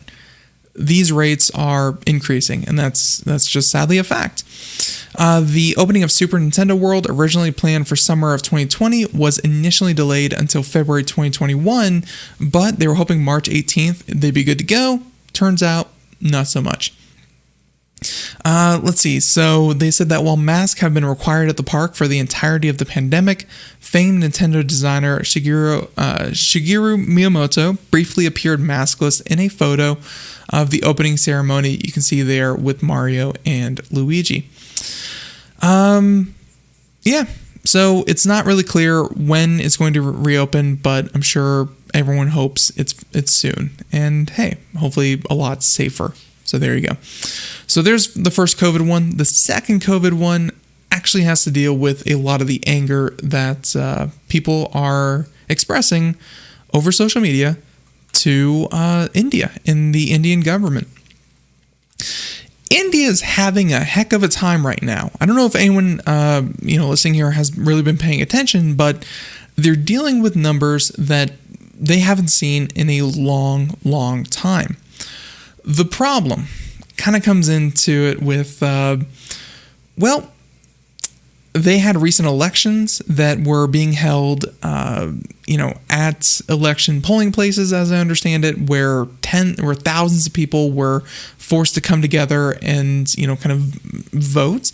these rates are increasing, and that's just sadly a fact. The opening of Super Nintendo World, originally planned for summer of 2020, was initially delayed until February 2021, but they were hoping March 18th they'd be good to go. Turns out, not so much. Let's see. So they said that while masks have been required at the park for the entirety of the pandemic, famed Nintendo designer Shigeru Miyamoto briefly appeared maskless in a photo of the opening ceremony you can see there with Mario and Luigi. Yeah, so it's not really clear when it's going to reopen, but I'm sure everyone hopes it's soon. And hey, hopefully a lot safer. So there you go. So there's the first COVID one. The second COVID one actually has to deal with a lot of the anger that people are expressing over social media to India and the Indian government. India is having a heck of a time right now. I don't know if anyone listening here has really been paying attention, but they're dealing with numbers that they haven't seen in a long time. The problem kind of comes into it with, they had recent elections that were being held, at election polling places, as I understand it, where thousands of people were forced to come together and, kind of vote.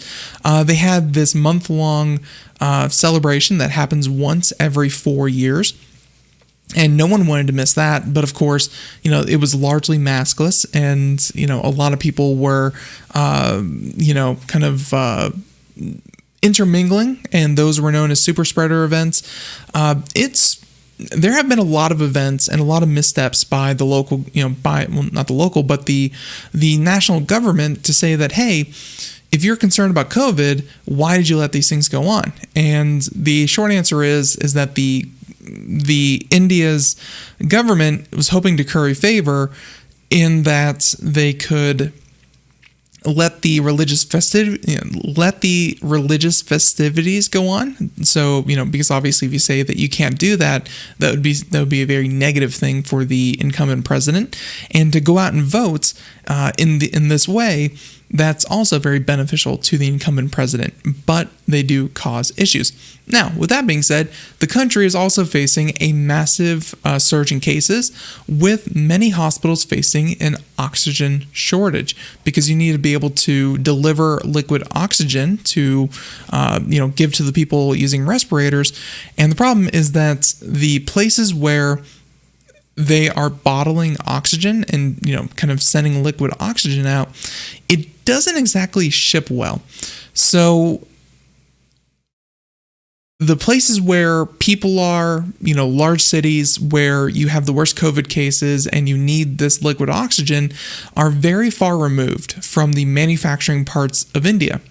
They had this month-long celebration that happens once every 4 years. And no one wanted to miss that. But of course, it was largely maskless. And, a lot of people were, intermingling. And those were known as super spreader events. There have been a lot of events and a lot of missteps by the local, not the local, but the national government to say that, hey, if you're concerned about COVID, why did you let these things go on? And the short answer is that the India's government was hoping to curry favor in that they could let the religious festivities go on. So, because obviously if you say that you can't do that, that would be a very negative thing for the incumbent president. And to go out and vote in this way, that's also very beneficial to the incumbent president, but they do cause issues. Now, with that being said, the country is also facing a massive surge in cases, with many hospitals facing an oxygen shortage because you need to be able to deliver liquid oxygen to, give to the people using respirators. And the problem is that the places where they are bottling oxygen and, kind of sending liquid oxygen out, it doesn't exactly ship well. So the places where people are, large cities where you have the worst COVID cases and you need this liquid oxygen are very far removed from the manufacturing parts of India.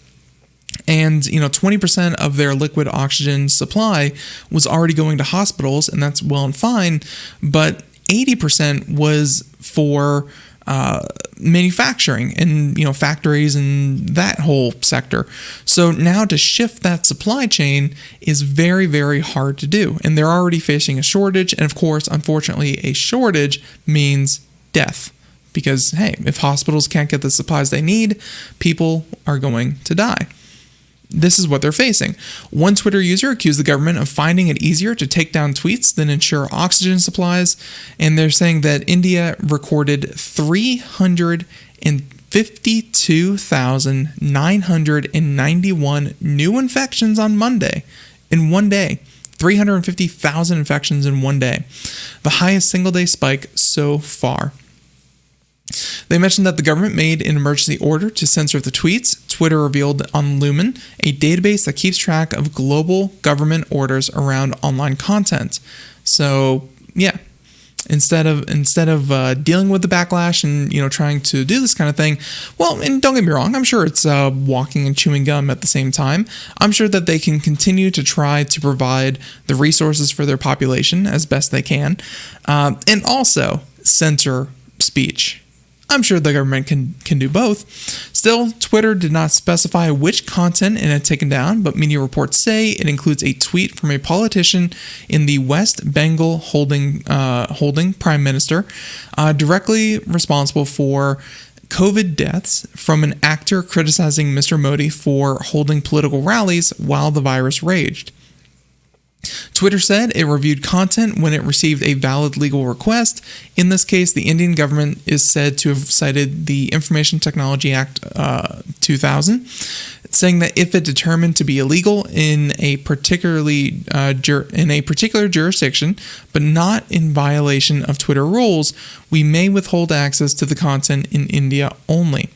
And, 20% of their liquid oxygen supply was already going to hospitals, and that's well and fine, but 80% was for manufacturing and, factories and that whole sector. So now to shift that supply chain is very, very hard to do. And they're already facing a shortage. And of course, unfortunately, a shortage means death. Because, hey, if hospitals can't get the supplies they need, people are going to die. This is what they're facing. One Twitter user accused the government of finding it easier to take down tweets than ensure oxygen supplies, and they're saying that India recorded 352,991 new infections on Monday in one day. 350,000 infections in one day, the highest single-day spike so far. They mentioned that the government made an emergency order to censor the tweets. Twitter revealed on Lumen, a database that keeps track of global government orders around online content. So, yeah, instead of dealing with the backlash and trying to do this kind of thing, well, and don't get me wrong, I'm sure it's walking and chewing gum at the same time. I'm sure that they can continue to try to provide the resources for their population as best they can, and also censor speech. I'm sure the government can do both. Still, Twitter did not specify which content it had taken down, but media reports say it includes a tweet from a politician in the West Bengal holding prime minister, directly responsible for COVID deaths from an actor criticizing Mr. Modi for holding political rallies while the virus raged. Twitter said it reviewed content when it received a valid legal request. In this case, the Indian government is said to have cited the Information Technology Act 2000, saying that if it determined to be illegal in a particular jurisdiction, but not in violation of Twitter rules, we may withhold access to the content in India only.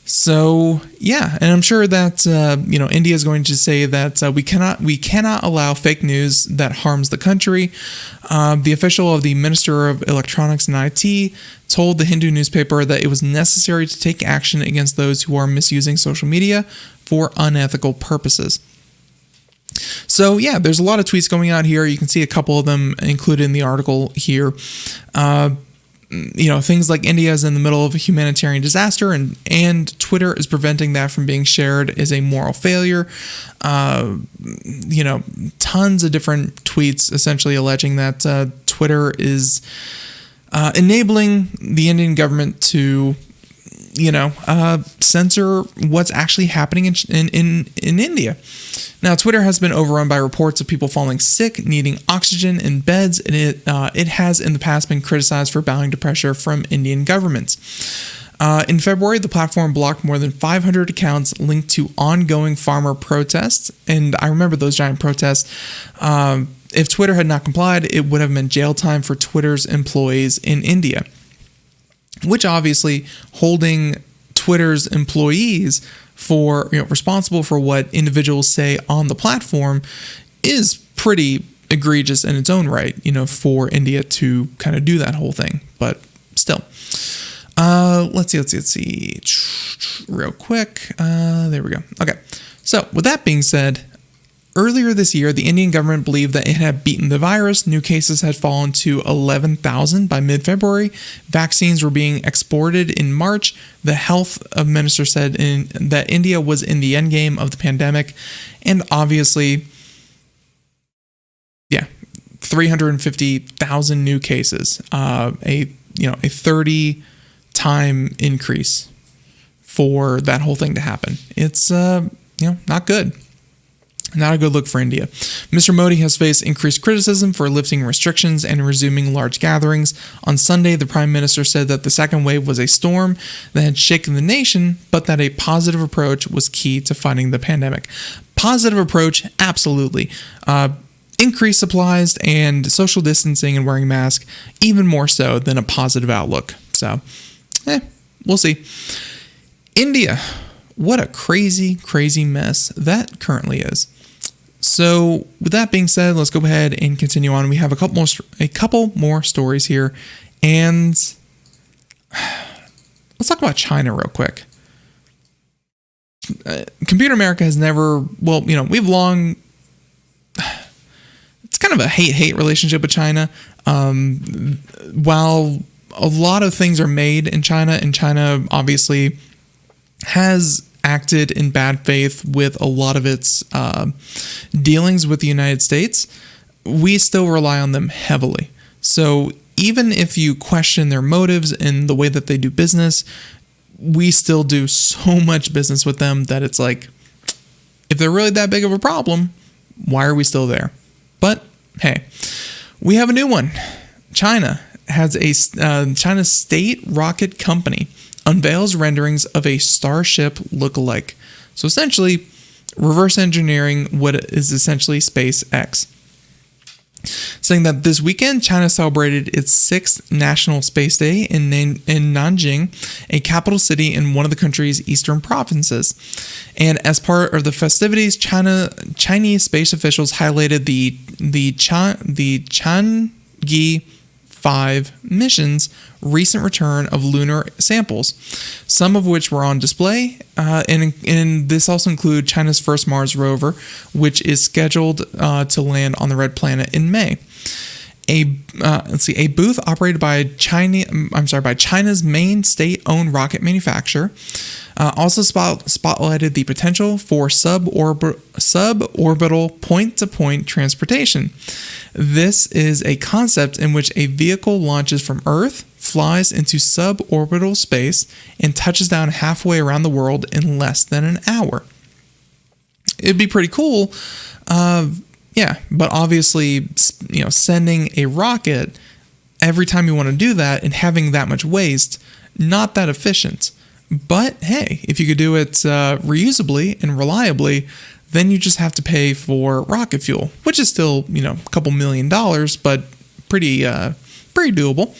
So yeah, and I'm sure that India is going to say that we cannot allow fake news that harms the country. The official of the Minister of Electronics and IT told the Hindu newspaper that it was necessary to take action against those who are misusing social media for unethical purposes. So yeah, there's a lot of tweets going out here. You can see a couple of them included in the article here. Things like India is in the middle of a humanitarian disaster and Twitter is preventing that from being shared is a moral failure. Tons of different tweets essentially alleging that Twitter is enabling the Indian government to censor what's actually happening in India. Now, Twitter has been overrun by reports of people falling sick, needing oxygen in beds, and it has in the past been criticized for bowing to pressure from Indian governments. In February, the platform blocked more than 500 accounts linked to ongoing farmer protests, and I remember those giant protests. If Twitter had not complied, it would have meant jail time for Twitter's employees in India, which obviously holding Twitter's employees for responsible for what individuals say on the platform is pretty egregious in its own right, for India to kind of do that whole thing. But still, let's see real quick. There we go. Okay, so with that being said, earlier this year, the Indian government believed that it had beaten the virus. New cases had fallen to 11,000 by mid-February. Vaccines were being exported in March. The health minister said that India was in the endgame of the pandemic. And obviously, 350,000 new cases. A 30-time increase for that whole thing to happen. It's, not good. Not a good look for India. Mr. Modi has faced increased criticism for lifting restrictions and resuming large gatherings. On Sunday, the Prime Minister said that the second wave was a storm that had shaken the nation, but that a positive approach was key to fighting the pandemic. Positive approach, absolutely. Increased supplies and social distancing and wearing masks, even more so than a positive outlook. So, we'll see. India, what a crazy, crazy mess that currently is. So with that being said, let's go ahead and continue on. We have a couple more stories here, and let's talk about China real quick. Computer America has never, we've long, it's kind of a hate-hate relationship with China. While a lot of things are made in China, and China obviously has acted in bad faith with a lot of its dealings with the United States, we still rely on them heavily. So even if you question their motives and the way that they do business, we still do so much business with them that it's like, if they're really that big of a problem, why are we still there? But hey, we have a new one. China has China's state rocket company unveils renderings of a Starship lookalike. So essentially, reverse engineering what is essentially SpaceX. Saying that this weekend, China celebrated its 6th National Space Day in Nanjing, a capital city in one of the country's eastern provinces. And as part of the festivities, Chinese space officials highlighted the Chang'e 5 mission's recent return of lunar samples, some of which were on display, and this also includes China's first Mars rover, which is scheduled to land on the Red Planet in May. A booth operated by China's main state-owned rocket manufacturer also spotlighted the potential for suborbital point-to-point transportation. This is a concept in which a vehicle launches from Earth, flies into suborbital space, and touches down halfway around the world in less than an hour. It'd be pretty cool Yeah, but obviously, sending a rocket every time you want to do that and having that much waste, not that efficient. But hey, if you could do it reusably and reliably, then you just have to pay for rocket fuel, which is still, a couple $1 million, but pretty doable.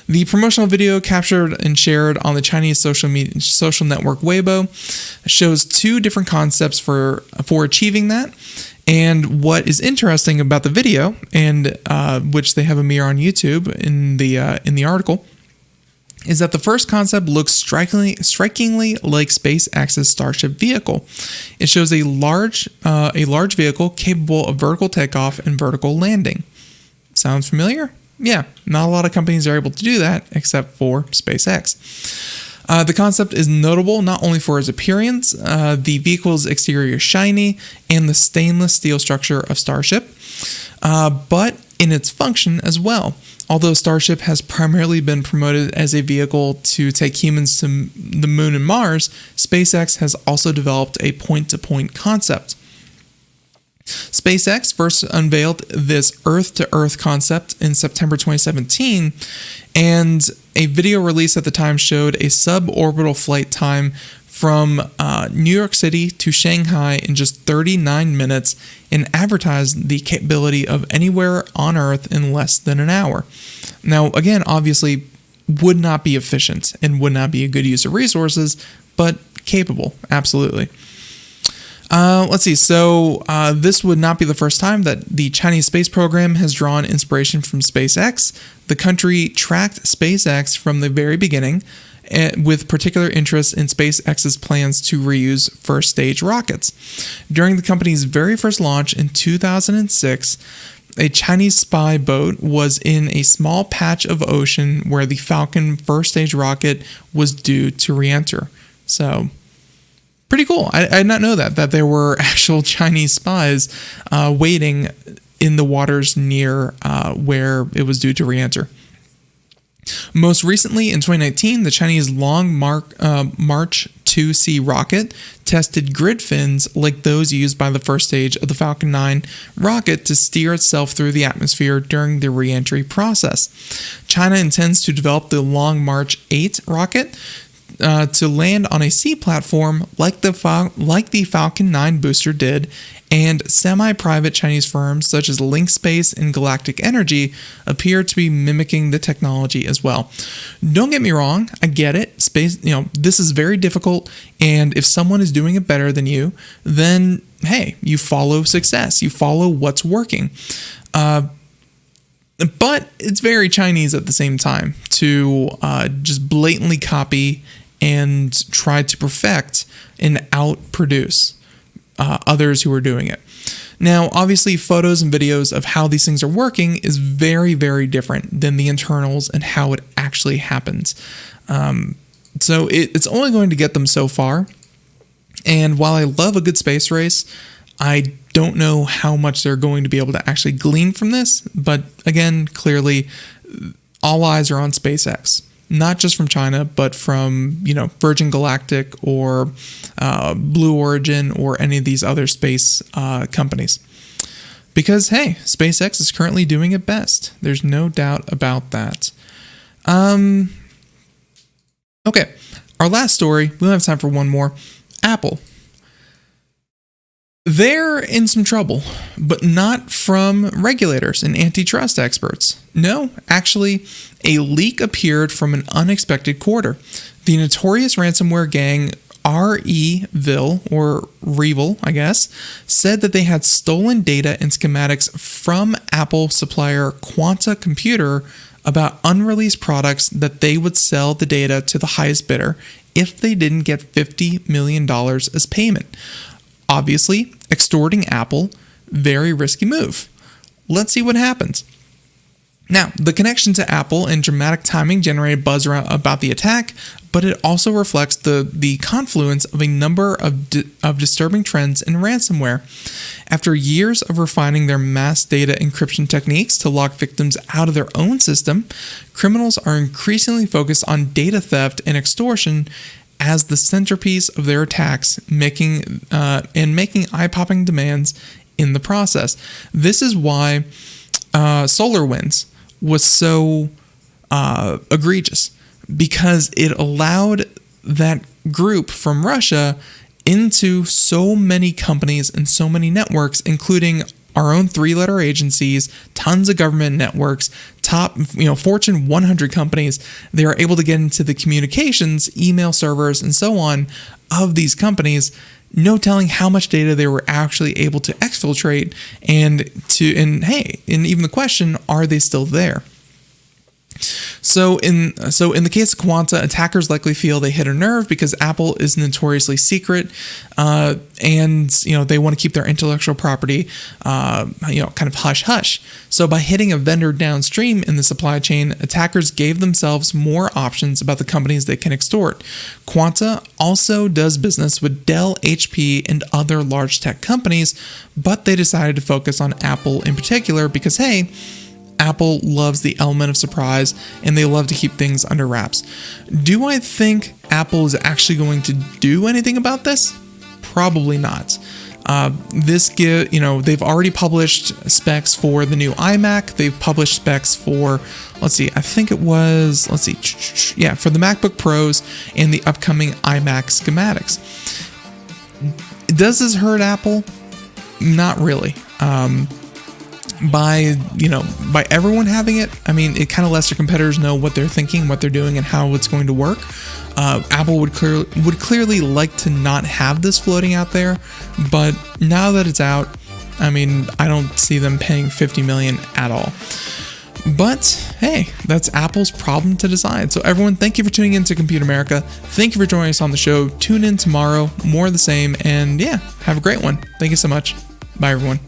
The promotional video captured and shared on the Chinese social network Weibo shows two different concepts for achieving that. And what is interesting about the video, and which they have a mirror on YouTube in the article, is that the first concept looks strikingly like SpaceX's Starship vehicle. It shows a large vehicle capable of vertical takeoff and vertical landing. Sounds familiar? Yeah, not a lot of companies are able to do that except for SpaceX. The concept is notable not only for its appearance, the vehicle's exterior is shiny, and the stainless steel structure of Starship, but in its function as well. Although Starship has primarily been promoted as a vehicle to take humans to the moon and Mars, SpaceX has also developed a point-to-point concept. SpaceX first unveiled this Earth-to-Earth concept in September 2017, and a video release at the time showed a suborbital flight time from New York City to Shanghai in just 39 minutes and advertised the capability of anywhere on Earth in less than an hour. Now, again, obviously would not be efficient and would not be a good use of resources, but capable, absolutely. Let's see. So this would not be the first time that the Chinese space program has drawn inspiration from SpaceX. The country tracked SpaceX from the very beginning, with particular interest in SpaceX's plans to reuse first stage rockets. During the company's very first launch in 2006, a Chinese spy boat was in a small patch of ocean where the Falcon first stage rocket was due to re-enter. So, pretty cool. I did not know that there were actual Chinese spies waiting in the waters near where it was due to re-enter. Most recently, in 2019, the Chinese Long March 2C rocket tested grid fins like those used by the first stage of the Falcon 9 rocket to steer itself through the atmosphere during the re-entry process. China intends to develop the Long March 8 rocket to land on a sea platform like the Falcon 9 booster did, and semi-private Chinese firms such as Link Space and Galactic Energy appear to be mimicking the technology as well. Don't get me wrong, I get it. Space, this is very difficult, and if someone is doing it better than you, then hey, you follow success. You follow what's working. But it's very Chinese at the same time to just blatantly copy and try to perfect and outproduce others who are doing it. Now, obviously, photos and videos of how these things are working is very, very different than the internals and how it actually happens. So it's only going to get them so far. And while I love a good space race, I don't know how much they're going to be able to actually glean from this. But again, clearly, all eyes are on SpaceX. Not just from China, but from, Virgin Galactic or Blue Origin or any of these other space companies. Because, hey, SpaceX is currently doing it best. There's no doubt about that. Okay, our last story, we don't have time for one more. Apple. They're in some trouble, but not from regulators and antitrust experts. No, actually, a leak appeared from an unexpected quarter. The notorious ransomware gang REvil, or Revil, I guess, said that they had stolen data and schematics from Apple supplier Quanta Computer about unreleased products that they would sell the data to the highest bidder if they didn't get $50 million as payment. Obviously, extorting Apple, very risky move. Let's see what happens. Now, the connection to Apple and dramatic timing generated buzz about the attack, but it also reflects the confluence of a number of disturbing trends in ransomware. After years of refining their mass data encryption techniques to lock victims out of their own system, criminals are increasingly focused on data theft and extortion as the centerpiece of their attacks, making eye-popping demands in the process. This is why SolarWinds was so egregious, because it allowed that group from Russia into so many companies and so many networks, including our own 3-letter agencies, tons of government networks, top, Fortune 100 companies. They are able to get into the communications, email servers, and so on of these companies. No telling how much data they were actually able to exfiltrate, and even the question, are they still there? So in the case of Quanta, attackers likely feel they hit a nerve because Apple is notoriously secret, and they want to keep their intellectual property, kind of hush hush. So by hitting a vendor downstream in the supply chain, attackers gave themselves more options about the companies they can extort. Quanta also does business with Dell, HP, and other large tech companies, but they decided to focus on Apple in particular because, hey, Apple loves the element of surprise, and they love to keep things under wraps. Do I think Apple is actually going to do anything about this? Probably not. They've already published specs for the new iMac. They've published specs for, for the MacBook Pros and the upcoming iMac schematics. Does this hurt Apple? Not really. By everyone having it, it kind of lets their competitors know what they're thinking, what they're doing, and how it's going to work. Apple would clearly like to not have this floating out there, but now that it's out, I don't see them paying $50 million at all. But hey, that's Apple's problem to decide. So everyone, thank you for tuning in to Compute America. Thank you for joining us on the show. Tune in tomorrow, more of the same, and have a great one. Thank you so much. Bye, everyone.